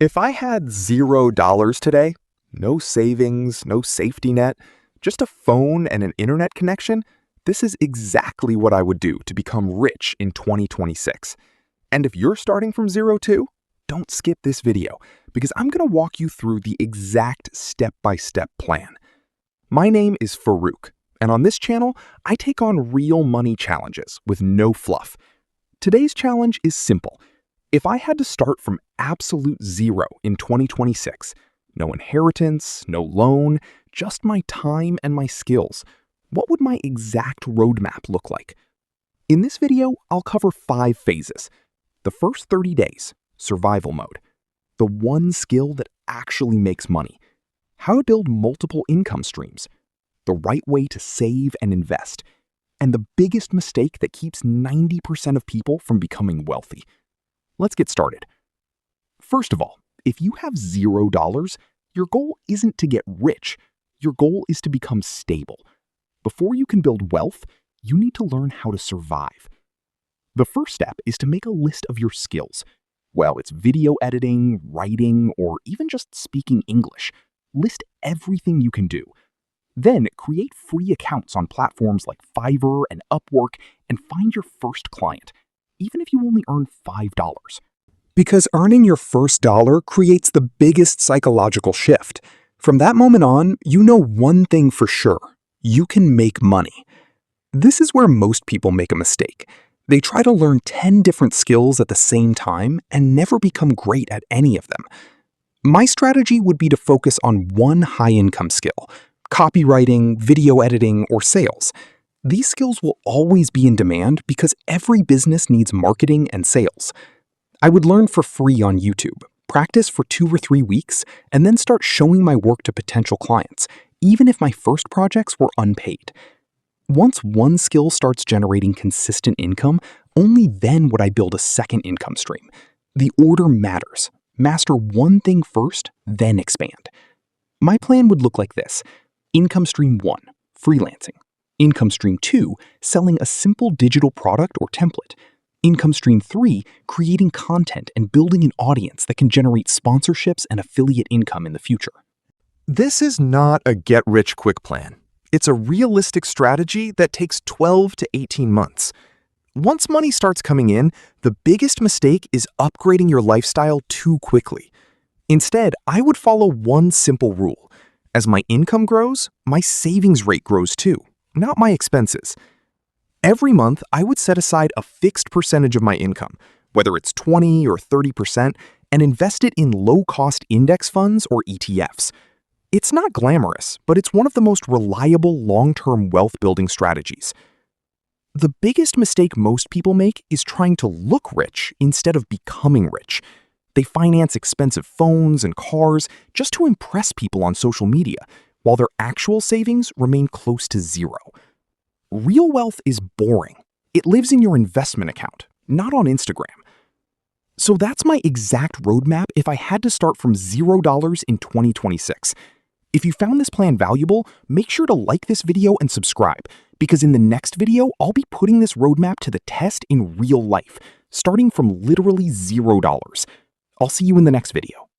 If I had $0 today, no savings, no safety net, just a phone and an internet connection, this is exactly what I would do to become rich in 2026. And if you're starting from zero too, don't skip this video because I'm going to walk you through the exact step-by-step plan. My name is Farouk, and on this channel, I take on real money challenges with no fluff. Today's challenge is simple. If I had to start from absolute zero in 2026, no inheritance, no loan, just my time and my skills, what would my exact roadmap look like? In this video, I'll cover 5 phases. The first 30 days, survival mode. The one skill that actually makes money. How to build multiple income streams. The right way to save and invest. And the biggest mistake that keeps 90% of people from becoming wealthy. Let's get started. First of all, if you have $0, your goal isn't to get rich. Your goal is to become stable. Before you can build wealth, you need to learn how to survive. The first step is to make a list of your skills. Well, it's video editing, writing, or even just speaking English. List everything you can do. Then create free accounts on platforms like Fiverr and Upwork and find your first client, even if you only earn $5. Because earning your first dollar creates the biggest psychological shift. From that moment on, you know one thing for sure. You can make money. This is where most people make a mistake. They try to learn 10 different skills at the same time and never become great at any of them. My strategy would be to focus on one high-income skill: copywriting, video editing, or sales. These skills will always be in demand because every business needs marketing and sales. I would learn for free on YouTube, practice for 2 or 3 weeks, and then start showing my work to potential clients, even if my first projects were unpaid. Once one skill starts generating consistent income, only then would I build a second income stream. The order matters. Master one thing first, then expand. My plan would look like this. Income stream 1, freelancing. Income stream 2, selling a simple digital product or template. Income stream 3, creating content and building an audience that can generate sponsorships and affiliate income in the future. This is not a get-rich-quick plan. It's a realistic strategy that takes 12 to 18 months. Once money starts coming in, the biggest mistake is upgrading your lifestyle too quickly. Instead, I would follow one simple rule. As my income grows, my savings rate grows too, not my expenses. Every month, I would set aside a fixed percentage of my income, whether it's 20 or 30%, and invest it in low-cost index funds or ETFs. It's not glamorous, but it's one of the most reliable long-term wealth-building strategies. The biggest mistake most people make is trying to look rich instead of becoming rich. They finance expensive phones and cars just to impress people on social media, while their actual savings remain close to zero. Real wealth is boring. It lives in your investment account, not on Instagram. So that's my exact roadmap if I had to start from $0 in 2026. If you found this plan valuable, make sure to like this video and subscribe, because in the next video, I'll be putting this roadmap to the test in real life, starting from literally $0. I'll see you in the next video.